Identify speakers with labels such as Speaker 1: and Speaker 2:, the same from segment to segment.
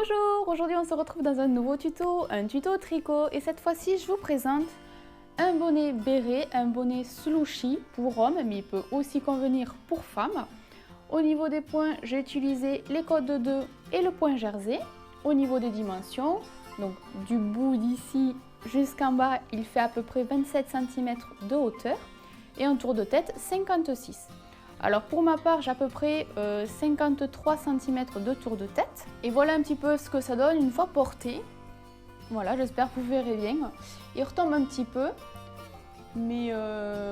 Speaker 1: Bonjour, aujourd'hui on se retrouve dans un nouveau tuto, un tuto tricot et cette fois-ci je vous présente un bonnet béret, un bonnet slouchy pour homme mais il peut aussi convenir pour femme. Au niveau des points, j'ai utilisé les codes de 2 et le point jersey. Au niveau des dimensions, donc du bout d'ici jusqu'en bas, il fait à peu près 27 cm de hauteur et un tour de tête 56. Alors pour ma part, j'ai à peu près 53 cm de tour de tête. Et voilà un petit peu ce que ça donne une fois porté. Voilà, j'espère que vous verrez bien. Il retombe un petit peu. Mais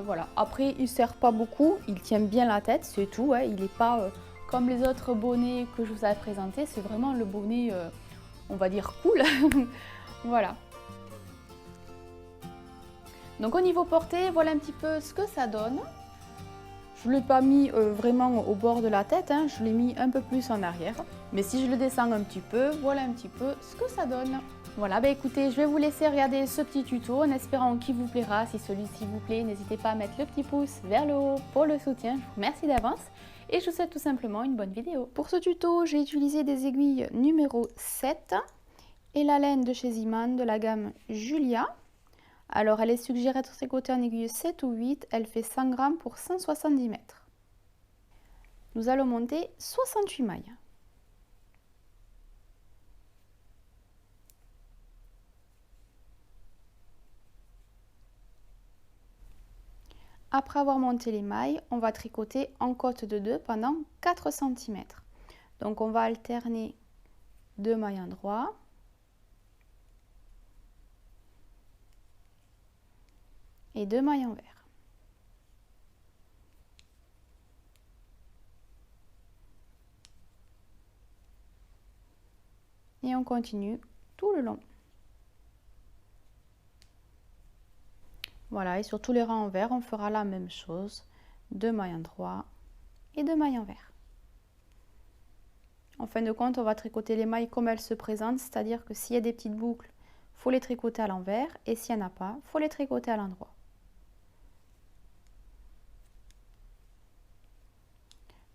Speaker 1: voilà, après il ne sert pas beaucoup, il tient bien la tête, c'est tout. Hein. Il n'est pas comme les autres bonnets que je vous avais présentés, c'est vraiment le bonnet, on va dire, cool. Voilà. Donc au niveau portée, voilà un petit peu ce que ça donne. Je ne l'ai pas mis vraiment au bord de la tête, hein, je l'ai mis un peu plus en arrière. Mais si je le descends un petit peu, voilà un petit peu ce que ça donne. Voilà, bah écoutez, je vais vous laisser regarder ce petit tuto en espérant qu'il vous plaira. Si celui-ci vous plaît, n'hésitez pas à mettre le petit pouce vers le haut pour le soutien. Je vous remercie d'avance et je vous souhaite tout simplement une bonne vidéo. Pour ce tuto, j'ai utilisé des aiguilles numéro 7 et la laine de chez Iman de la gamme Julia. Alors, elle est suggérée de tricoter en aiguille 7 ou 8, elle fait 100 grammes pour 170 mètres. Nous allons monter 68 mailles. Après avoir monté les mailles, on va tricoter en côte de 2 pendant 4 cm. Donc, on va alterner 2 mailles endroits. Et 2 mailles envers. Et on continue tout le long. Voilà, et sur tous les rangs envers, on fera la même chose. 2 mailles endroits et 2 mailles envers. En fin de compte, on va tricoter les mailles comme elles se présentent, c'est-à-dire que s'il y a des petites boucles, il faut les tricoter à l'envers, et s'il n'y en a pas, il faut les tricoter à l'endroit.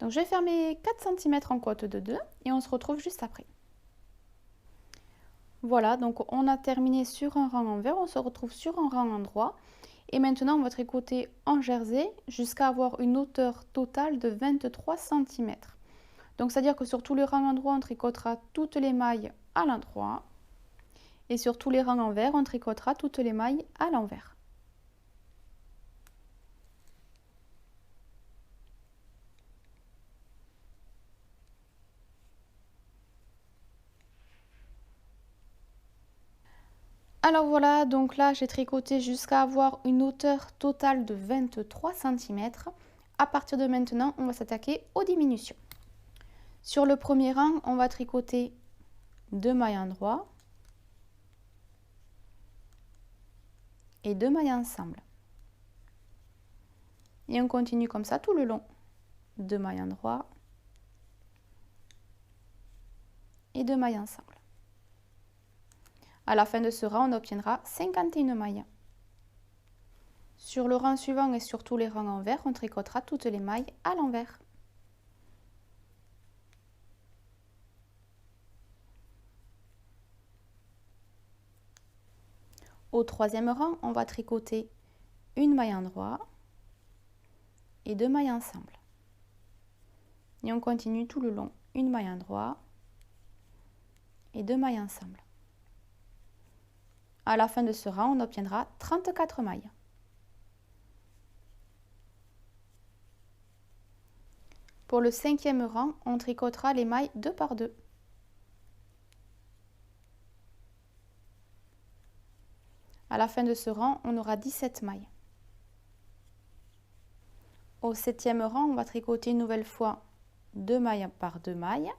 Speaker 1: Donc je vais faire mes 4 cm en côte de 2 et on se retrouve juste après. Voilà, donc on a terminé sur un rang envers, on se retrouve sur un rang endroit. Et maintenant, on va tricoter en jersey jusqu'à avoir une hauteur totale de 23 cm. Donc, c'est-à-dire que sur tous les rangs endroits, on tricotera toutes les mailles à l'endroit. Et sur tous les rangs envers, on tricotera toutes les mailles à l'envers. Alors voilà, donc là j'ai tricoté jusqu'à avoir une hauteur totale de 23 cm. À partir de maintenant, on va s'attaquer aux diminutions. Sur le premier rang, on va tricoter 2 mailles endroits et 2 mailles ensemble. Et on continue comme ça tout le long. 2 mailles endroits et 2 mailles ensemble. À la fin de ce rang, on obtiendra 51 mailles. Sur le rang suivant et sur tous les rangs envers, on tricotera toutes les mailles à l'envers. Au troisième rang, on va tricoter une maille endroit et 2 mailles ensemble. Et on continue tout le long, une maille endroit et 2 mailles ensemble. À la fin de ce rang, on obtiendra 34 mailles. Pour le cinquième rang, on tricotera les mailles 2 par 2. À la fin de ce rang, on aura 17 mailles. Au septième rang, on va tricoter une nouvelle fois 2 mailles par 2 mailles.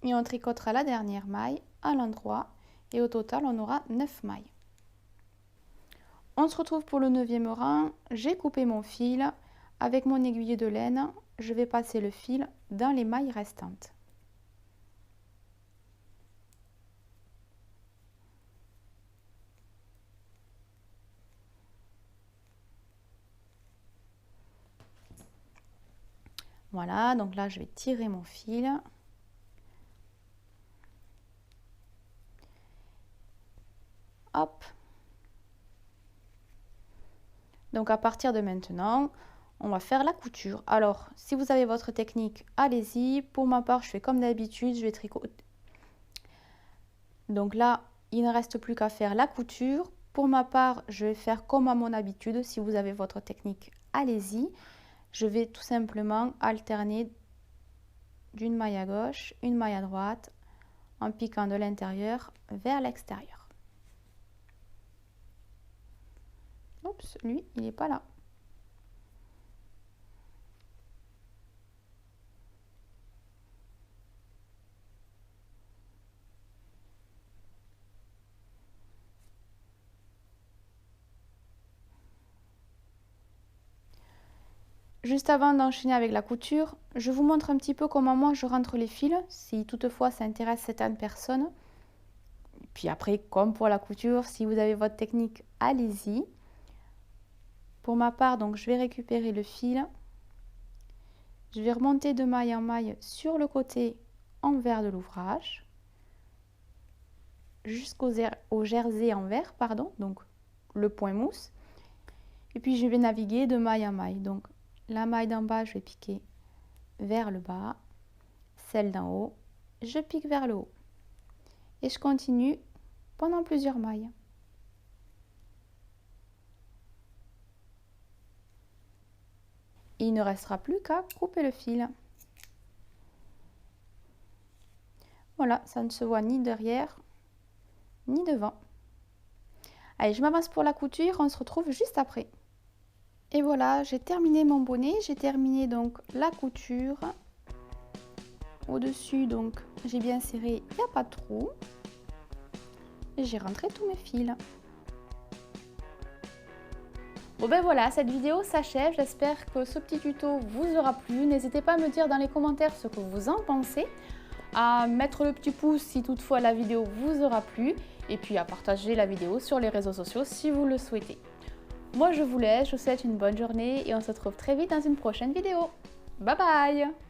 Speaker 1: Et on tricotera la dernière maille à l'endroit et au total on aura 9 mailles. On se retrouve pour le 9e rang, j'ai coupé mon fil, avec mon aiguille de laine, je vais passer le fil dans les mailles restantes. Voilà, donc là je vais tirer mon fil. Hop. Donc à partir de maintenant, on va faire la couture. Alors, si vous avez votre technique, allez-y. Pour ma part, je fais comme d'habitude, je vais tricoter. Donc là, il ne reste plus qu'à faire la couture. Pour ma part, je vais faire comme à mon habitude. Si vous avez votre technique, allez-y. Je vais tout simplement alterner d'une maille à gauche, une maille à droite, en piquant de l'intérieur vers l'extérieur. Oups, lui, il n'est pas là. Juste avant d'enchaîner avec la couture, je vous montre un petit peu comment moi je rentre les fils, si toutefois ça intéresse certaines personnes. Et puis après, comme pour la couture, si vous avez votre technique, allez-y. Pour ma part, donc je vais récupérer le fil. Je vais remonter de maille en maille sur le côté envers de l'ouvrage jusqu'au jersey envers, pardon, donc le point mousse. Et puis je vais naviguer de maille en maille. Donc la maille d'en bas, je vais piquer vers le bas, celle d'en haut, je pique vers le haut. Et je continue pendant plusieurs mailles. Il ne restera plus qu'à couper le fil. Voilà, ça ne se voit ni derrière ni devant. Allez, je m'avance pour la couture, on se retrouve juste après. Et voilà, j'ai terminé mon bonnet, j'ai terminé donc la couture. Au-dessus, donc, j'ai bien serré, il n'y a pas de trou. Et j'ai rentré tous mes fils. Bon ben voilà, cette vidéo s'achève. J'espère que ce petit tuto vous aura plu. N'hésitez pas à me dire dans les commentaires ce que vous en pensez, à mettre le petit pouce si toutefois la vidéo vous aura plu, et puis à partager la vidéo sur les réseaux sociaux si vous le souhaitez. Moi je vous laisse, je vous souhaite une bonne journée et on se retrouve très vite dans une prochaine vidéo. Bye bye!